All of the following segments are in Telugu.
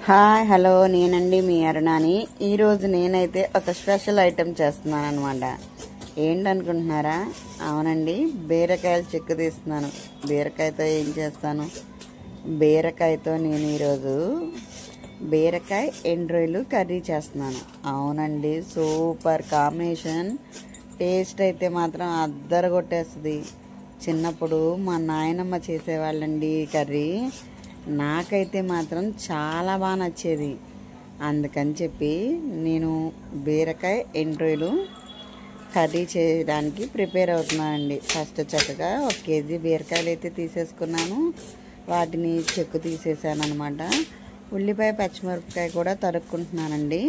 హాయ్ హలో నేనండి మీ అరుణాని. ఈరోజు నేనైతే ఒక స్పెషల్ ఐటెం చేస్తున్నాను అనమాట. ఏంటనుకుంటున్నారా? అవునండి, బీరకాయలు చెక్కు తీస్తున్నాను. బీరకాయతో ఏం చేస్తాను? బీరకాయతో నేను ఈరోజు బీరకాయ ఎండ్రాయిలు కర్రీ చేస్తున్నాను. అవునండి, సూపర్ కాంబినేషన్. టేస్ట్ అయితే మాత్రం అద్దరు కొట్టేస్తుంది. చిన్నప్పుడు మా నాయనమ్మ చేసేవాళ్ళండి ఈ కర్రీ. నాకైతే మాత్రం చాలా బాగా నచ్చేది. అందుకని చెప్పి నేను బీరకాయ ఎండ్రాయిలు కర్రీ చేయడానికి ప్రిపేర్ అవుతున్నానండి. ఫస్ట్ చక్కగా 1 కేజీ బీరకాయలు అయితే తీసేసుకున్నాను. వాటిని చెక్కు తీసేసాను అనమాట. ఉల్లిపాయ పచ్చిమిరపకాయ కూడా తరుక్కుంటున్నానండి.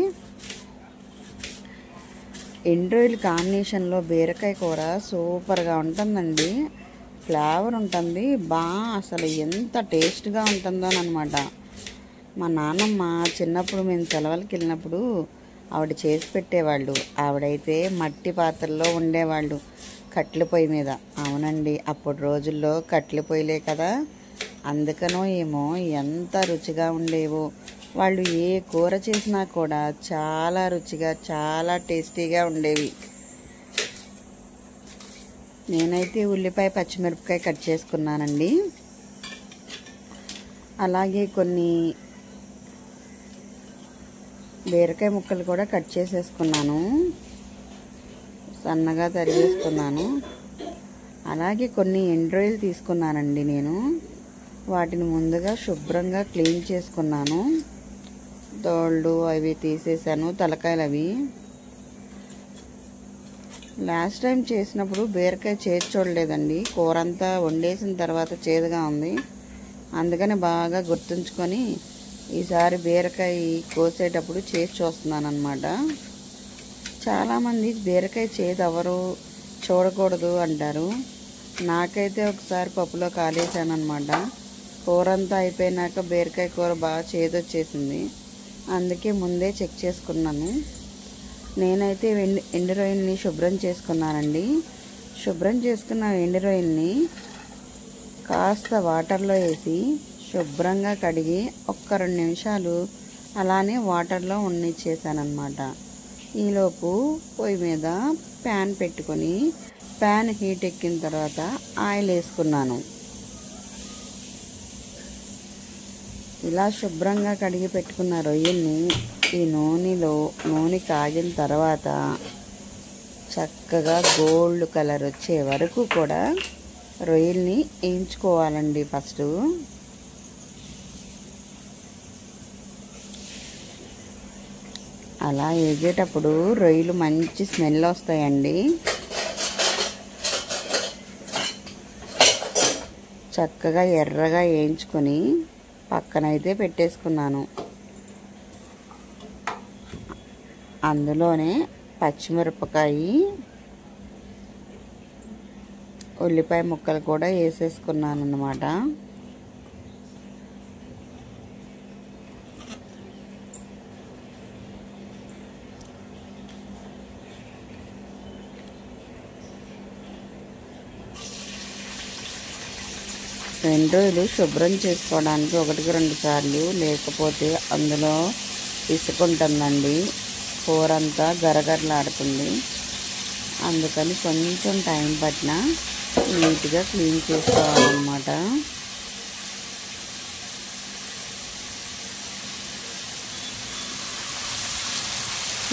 ఎండ్రాయిల్ కాంబినేషన్లో బీరకాయ కూర సూపర్గా ఉంటుందండి. ఫ్లేవర్ ఉంటుంది అసలు ఎంత టేస్ట్గా ఉంటుందో అనమాట. మా నాన్నమ్మ చిన్నప్పుడు మేము సెలవులకి వెళ్ళినప్పుడు ఆవిడ చేసి పెట్టేవాళ్ళు. ఆవిడైతే మట్టి పాత్రలో ఉండేవాళ్ళు, కట్టెల పొయ్యి మీద. అవునండి, అప్పుడు రోజుల్లో కట్టెల పొయ్యిలే కదా, అందుకనో ఏమో ఎంత రుచిగా ఉండేవో. వాళ్ళు ఏ కూర చేసినా కూడా చాలా రుచిగా చాలా టేస్టీగా ఉండేవి. నేనైతే ఉల్లిపాయ పచ్చిమిరపకాయ కట్ చేసుకున్నానండి. అలాగే కొన్ని బీరకాయ ముక్కలు కూడా కట్ చేసేసుకున్నాను, సన్నగా తరిగేసుకున్నాను. అలాగే కొన్ని ఎండ్రాయిలు తీసుకున్నానండి నేను. వాటిని ముందుగా శుభ్రంగా క్లీన్ చేసుకున్నాను. తోళ్ళు అవి తీసేసాను, తలకాయలు అవి. లాస్ట్ టైం చేసినప్పుడు బీరకాయ చేదు చూడలేదండి. కూర అంతా వండేసిన తర్వాత చేదుగా ఉంది. అందుకని బాగా గుర్తుంచుకొని ఈసారి బీరకాయ కోసేటప్పుడు చేసి చూస్తున్నాను అనమాట. చాలామంది బీరకాయ చేదు ఎవరు చూడకూడదు అంటారు. నాకైతే ఒకసారి పప్పులో కాలేసాను అనమాట. కూర అంతా అయిపోయినాక బీరకాయ కూర బాగా చేదు వచ్చేసింది. అందుకే ముందే చెక్ చేసుకున్నాను. నేనైతే ఎండు రొయ్యల్ని శుభ్రం చేసుకున్నానండి. శుభ్రం చేసుకున్న ఎండు రొయ్యల్ని కాస్త వాటర్లో వేసి శుభ్రంగా కడిగి 1-2 నిమిషాలు అలానే వాటర్లో ఉన్నిచ్చేసానమాట. ఈలోపు పొయ్యి మీద ప్యాన్ పెట్టుకొని ప్యాన్ హీట్ ఎక్కిన తర్వాత ఆయిల్ వేసుకున్నాను. ఇలా శుభ్రంగా కడిగి పెట్టుకున్న రొయ్యల్ని ఈ నూనె కాగిన తర్వాత చక్కగా గోల్డ్ కలర్ వచ్చే వరకు కూడా రొయ్యల్ని వేయించుకోవాలండి. ఫస్ట్ అలా వేగేటప్పుడు రొయ్యలు మంచి స్మెల్ వస్తాయండి. చక్కగా ఎర్రగా వేయించుకొని పక్కనైతే పెట్టేసుకున్నాను. అందులోనే పచ్చిమిరపకాయ, ఉల్లిపాయ ముక్కలు కూడా వేసేసుకున్నాను అన్నమాట. ఎండ్రాయిలు శుభ్రం చేసుకోవడానికి 1-2 సార్లు, లేకపోతే అందులో ఇసుకుంటుందండి. కూర అంతా గరగరలాడుతుంది. అందుకని కొంచెం టైం పట్టినా నీట్గా క్లీన్ చేసుకోవాలన్నమాట.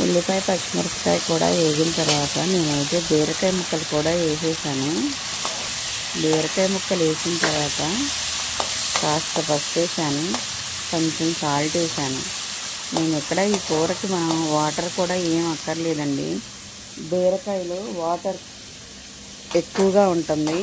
ఉల్లిపాయ పచ్చిమిరపకాయ కూడా వేగిన తర్వాత నేనైతే బీరకాయ ముక్కలు కూడా వేసేసాను. బీరకాయ ముక్కలు వేసిన తర్వాత కాస్త పసుపు వేసాను, కొంచెం సాల్ట్ వేసాను. నేను ఇక్కడ ఈ కూరకి వాటర్ కూడా ఏం అక్కర్లేదండి. బీరకాయలో వాటర్ ఎక్కువగా ఉంటుంది.